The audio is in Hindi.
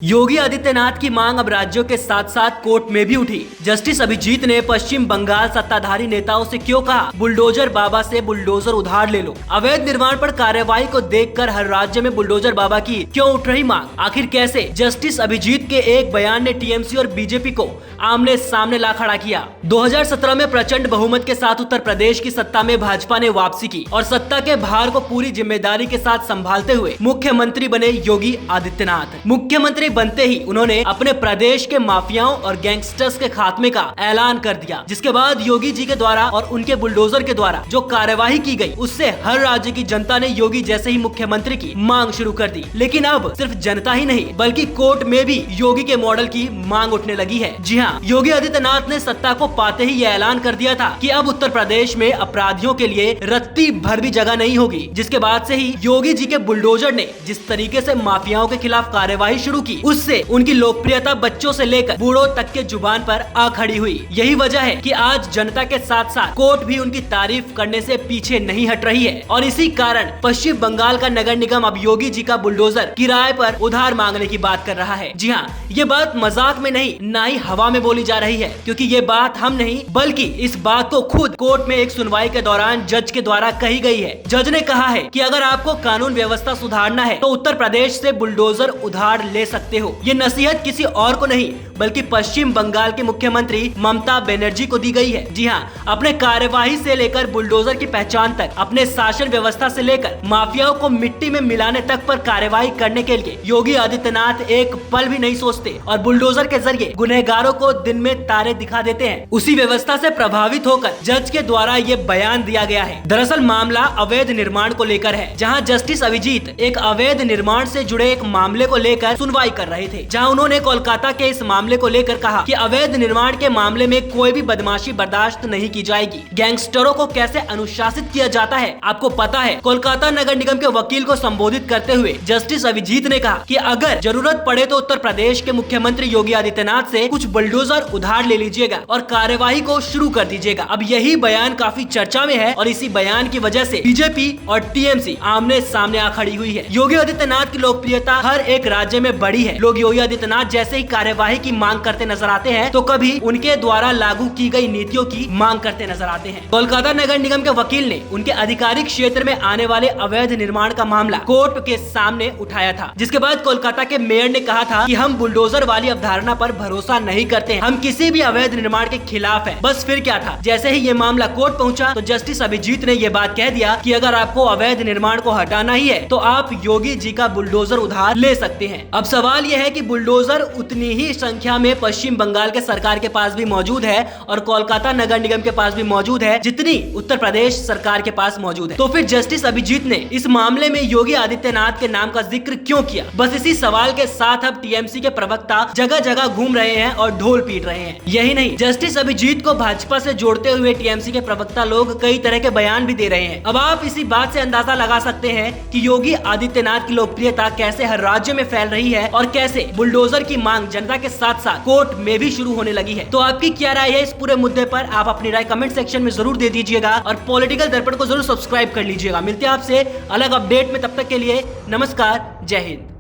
योगी आदित्यनाथ की मांग अब राज्यों के साथ साथ कोर्ट में भी उठी। जस्टिस अभिजीत ने पश्चिम बंगाल सत्ताधारी नेताओं से क्यों कहा बुलडोजर बाबा से बुलडोजर उधार ले लो। अवैध निर्माण पर कार्रवाई को देखकर हर राज्य में बुलडोजर बाबा की क्यों उठ रही मांग, आखिर कैसे? जस्टिस अभिजीत के एक बयान ने टीएमसी और बीजेपी को आमने सामने ला खड़ा किया। 2017 में प्रचंड बहुमत के साथ उत्तर प्रदेश की सत्ता में भाजपा ने वापसी की और सत्ता के भार को पूरी जिम्मेदारी के साथ संभालते हुए मुख्यमंत्री बने योगी आदित्यनाथ। मुख्यमंत्री बनते ही उन्होंने अपने प्रदेश के माफियाओं और गैंगस्टर्स के खात्मे का ऐलान कर दिया, जिसके बाद योगी जी के द्वारा और उनके बुलडोजर के द्वारा जो कार्यवाही की गई उससे हर राज्य की जनता ने योगी जैसे ही मुख्यमंत्री की मांग शुरू कर दी। लेकिन अब सिर्फ जनता ही नहीं बल्कि कोर्ट में भी योगी के मॉडल की मांग उठने लगी है। जी हाँ, योगी आदित्यनाथ ने सत्ता को पाते ही यह ऐलान कर दिया था कि अब उत्तर प्रदेश में अपराधियों के लिए रत्ती भर भी जगह नहीं होगी, जिसके बाद से ही योगी जी के बुलडोजर ने जिस तरीके से माफियाओं के खिलाफ कार्यवाही शुरू की उससे उनकी लोकप्रियता बच्चों से लेकर बूढ़ों तक के जुबान पर आ खड़ी हुई। यही वजह है कि आज जनता के साथ साथ कोर्ट भी उनकी तारीफ करने से पीछे नहीं हट रही है और इसी कारण पश्चिम बंगाल का नगर निगम अब योगी जी का बुलडोजर किराए पर उधार मांगने की बात कर रहा है। जी हाँ, ये बात मजाक में नहीं, ना ही हवा में बोली जा रही है, क्योंकि ये बात हम नहीं बल्कि इस बात को खुद कोर्ट में एक सुनवाई के दौरान जज के द्वारा कही गई है। जज ने कहा है कि अगर आपको कानून व्यवस्था सुधारना है तो उत्तर प्रदेश से बुलडोजर उधार ले सकते हो। ये नसीहत किसी और को नहीं बल्कि पश्चिम बंगाल के मुख्यमंत्री ममता बनर्जी को दी गई है। जी हाँ, अपने कार्यवाही से लेकर बुलडोजर की पहचान तक, अपने शासन व्यवस्था से लेकर माफियाओं को मिट्टी में मिलाने तक पर कार्यवाही करने के लिए योगी आदित्यनाथ एक पल भी नहीं सोचते और बुलडोजर के जरिए गुनहगारों को दिन में तारे दिखा देते हैं। उसी व्यवस्था से प्रभावित होकर जज के द्वारा ये बयान दिया गया है। दरअसल मामला अवैध निर्माण को लेकर है, जहाँ जस्टिस अभिजीत एक अवैध निर्माण से जुड़े एक मामले को लेकर सुनवाई कर रहे थे, जहां उन्होंने कोलकाता के इस मामले को लेकर कहा कि अवैध निर्माण के मामले में कोई भी बदमाशी बर्दाश्त नहीं की जाएगी। गैंगस्टरों को कैसे अनुशासित किया जाता है आपको पता है। कोलकाता नगर निगम के वकील को संबोधित करते हुए जस्टिस अभिजीत ने कहा कि अगर जरूरत पड़े तो उत्तर प्रदेश के मुख्यमंत्री योगी आदित्यनाथ से कुछ बुलडोजर उधार ले लीजिएगा और कार्यवाही को शुरू कर दीजिएगा। अब यही बयान काफी चर्चा में है और इसी बयान की वजह से बीजेपी और टीएमसी आमने सामने आ खड़ी हुई है। योगी आदित्यनाथ की लोकप्रियता हर एक राज्य में बढ़ी है। लोग योगी आदित्यनाथ जैसे ही कार्यवाही की मांग करते नजर आते हैं तो कभी उनके द्वारा लागू की गई नीतियों की मांग करते नजर आते हैं। कोलकाता नगर निगम के वकील ने उनके आधिकारिक क्षेत्र में आने वाले अवैध निर्माण का मामला कोर्ट के सामने उठाया था, जिसके बाद कोलकाता के मेयर ने कहा था कि हम बुलडोजर वाली अवधारणा पर भरोसा नहीं करते हैं, हम किसी भी अवैध निर्माण के खिलाफ हैं। बस फिर क्या था, जैसे ही ये मामला कोर्ट पहुंचा तो जस्टिस अभिजीत ने ये बात कह दिया कि अगर आपको अवैध निर्माण को हटाना ही है तो आप योगी जी का बुलडोजर उधार ले सकते हैं। अब सवाल यह है कि बुलडोजर उतनी ही संख्या में पश्चिम बंगाल के सरकार के पास भी मौजूद है और कोलकाता नगर निगम के पास भी मौजूद है जितनी उत्तर प्रदेश सरकार के पास मौजूद है। तो फिर जस्टिस अभिजीत ने इस मामले में योगी आदित्यनाथ के नाम का जिक्र क्यों किया? बस इसी सवाल के साथ अब टीएमसी के प्रवक्ता जगह जगह घूम रहे हैं और ढोल पीट रहे हैं। यही नहीं, जस्टिस अभिजीत को भाजपा से जोड़ते हुए टीएमसी के प्रवक्ता लोग कई तरह के बयान भी दे रहे हैं। अब आप इसी बात से अंदाजा लगा सकते हैं कि योगी आदित्यनाथ की लोकप्रियता कैसे हर राज्य में फैल रही है और कैसे बुलडोजर की मांग जनता के साथ साथ कोर्ट में भी शुरू होने लगी है। तो आपकी क्या राय है इस पूरे मुद्दे पर? आप अपनी राय कमेंट सेक्शन में जरूर दे दीजिएगा और पॉलिटिकल दर्पण को जरूर सब्सक्राइब कर लीजिएगा। मिलते हैं आपसे अलग अपडेट में, तब तक के लिए नमस्कार, जय हिंद।